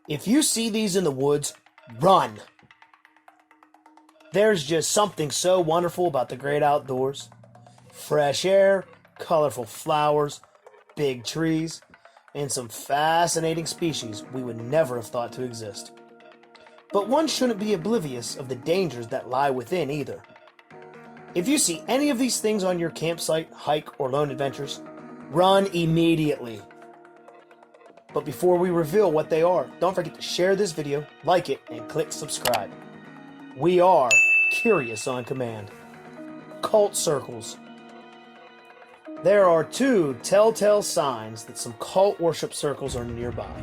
If you see these in the woods, run! There's just something so wonderful about the great outdoors. Fresh air, colorful flowers, big trees, and some fascinating species we would never have thought to exist. But one shouldn't be oblivious of the dangers that lie within either. If you see any of these things on your campsite, hike, or lone adventures, run immediately. But before we reveal what they are, don't forget to share this video, like it, and click subscribe. We are Curious on Command. Cult circles. There are two telltale signs that some cult worship circles are nearby.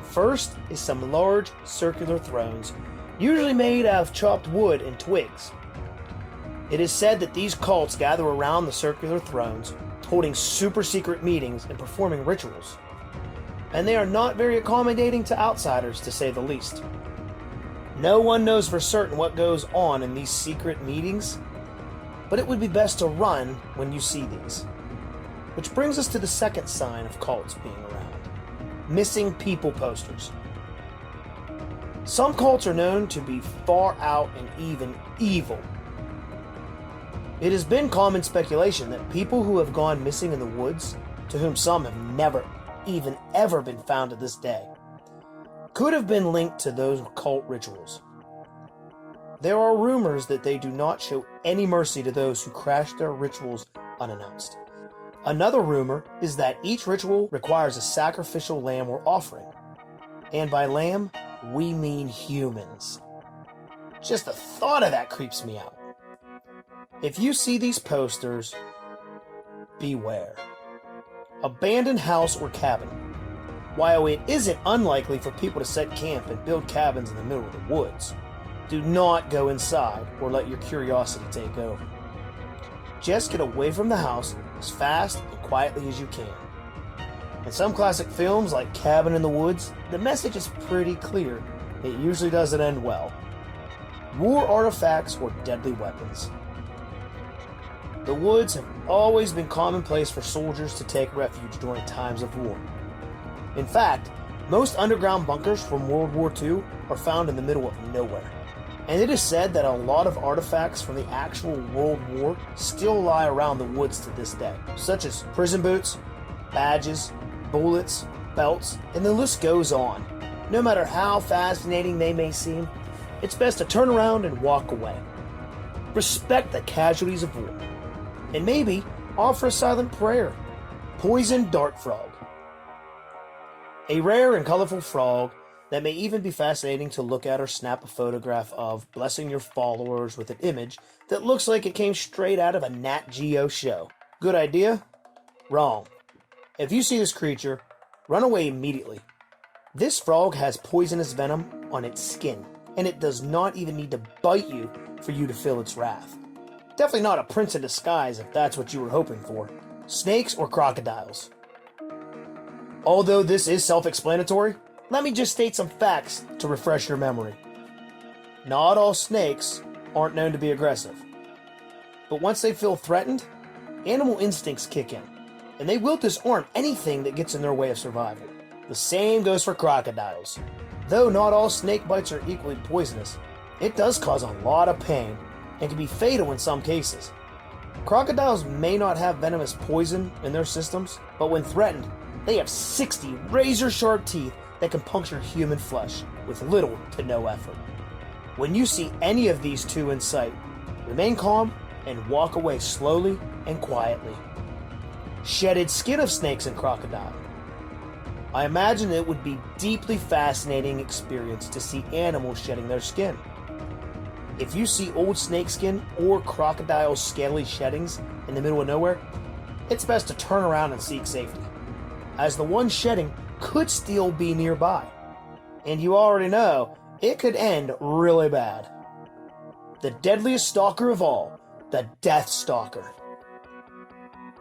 First is some large circular thrones, usually made out of chopped wood and twigs. It is said that these cults gather around the circular thrones, holding super secret meetings and performing rituals. And they are not very accommodating to outsiders, to say the least. No one knows for certain what goes on in these secret meetings, but it would be best to run when you see these. Which brings us to the second sign of cults being around: missing people posters. Some cults are known to be far out and even evil. It has been common speculation that people who have gone missing in the woods, to whom some have never even ever been found to this day, could have been linked to those cult rituals. There are rumors that they do not show any mercy to those who crash their rituals unannounced. Another rumor is that each ritual requires a sacrificial lamb or offering. And by lamb, we mean humans. Just the thought of that creeps me out. If you see these posters, beware. Abandoned house or cabin. While it isn't unlikely for people to set camp and build cabins in the middle of the woods, do not go inside or let your curiosity take over. Just get away from the house as fast and quietly as you can. In some classic films like Cabin in the Woods, the message is pretty clear. It usually doesn't end well. War artifacts or deadly weapons. The woods have always been commonplace for soldiers to take refuge during times of war. In fact, most underground bunkers from World War II are found in the middle of nowhere. And it is said that a lot of artifacts from the actual World War still lie around the woods to this day, such as prison boots, badges, bullets, belts, and the list goes on. No matter how fascinating they may seem, it's best to turn around and walk away. Respect the casualties of war. And maybe offer a silent prayer. Poison dart frog. A rare and colorful frog that may even be fascinating to look at or snap a photograph of, blessing your followers with an image that looks like it came straight out of a Nat Geo show. Good idea? Wrong. If you see this creature, run away immediately. This frog has poisonous venom on its skin, and it does not even need to bite you for you to feel its wrath. Definitely not a prince in disguise if that's what you were hoping for. Snakes or crocodiles. Although this is self-explanatory, let me just state some facts to refresh your memory. Not all snakes aren't known to be aggressive. But once they feel threatened, animal instincts kick in, and they will disarm anything that gets in their way of survival. The same goes for crocodiles. Though not all snake bites are equally poisonous, it does cause a lot of pain and can be fatal in some cases. Crocodiles may not have venomous poison in their systems, but when threatened, they have 60 razor-sharp teeth that can puncture human flesh with little to no effort. When you see any of these two in sight, remain calm and walk away slowly and quietly. Shedded skin of snakes and crocodile. I imagine it would be deeply fascinating experience to see animals shedding their skin. If you see old snakeskin or crocodile scaly sheddings in the middle of nowhere, it's best to turn around and seek safety, as the one shedding could still be nearby. And you already know, it could end really bad. The deadliest stalker of all, the Death Stalker.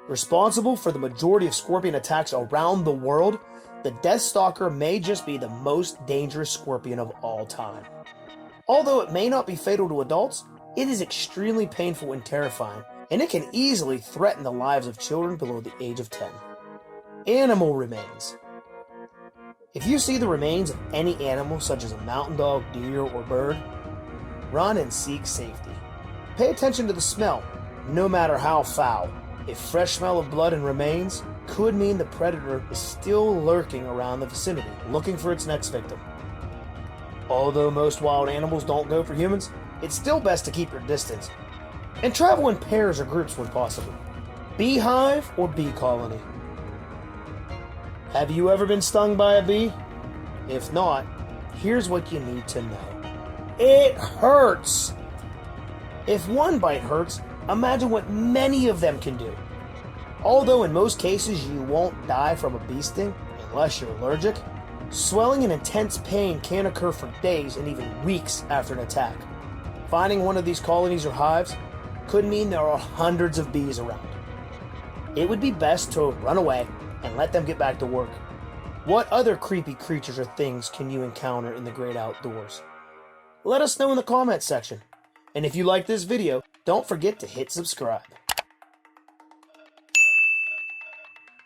Responsible for the majority of scorpion attacks around the world, the Death Stalker may just be the most dangerous scorpion of all time. Although it may not be fatal to adults, it is extremely painful and terrifying, and it can easily threaten the lives of children below the age of 10. Animal remains. If you see the remains of any animal such as a mountain dog, deer, or bird, run and seek safety. Pay attention to the smell, no matter how foul. A fresh smell of blood and remains could mean the predator is still lurking around the vicinity, looking for its next victim. Although most wild animals don't go for humans, it's still best to keep your distance and travel in pairs or groups when possible. Beehive or bee colony? Have you ever been stung by a bee? If not, here's what you need to know. It hurts! If one bite hurts, imagine what many of them can do. Although in most cases you won't die from a bee sting unless you're allergic, swelling and intense pain can occur for days and even weeks after an attack. Finding one of these colonies or hives could mean there are hundreds of bees around. It would be best to run away and let them get back to work. What other creepy creatures or things can you encounter in the great outdoors? Let us know in the comments section. And if you like this video, don't forget to hit subscribe.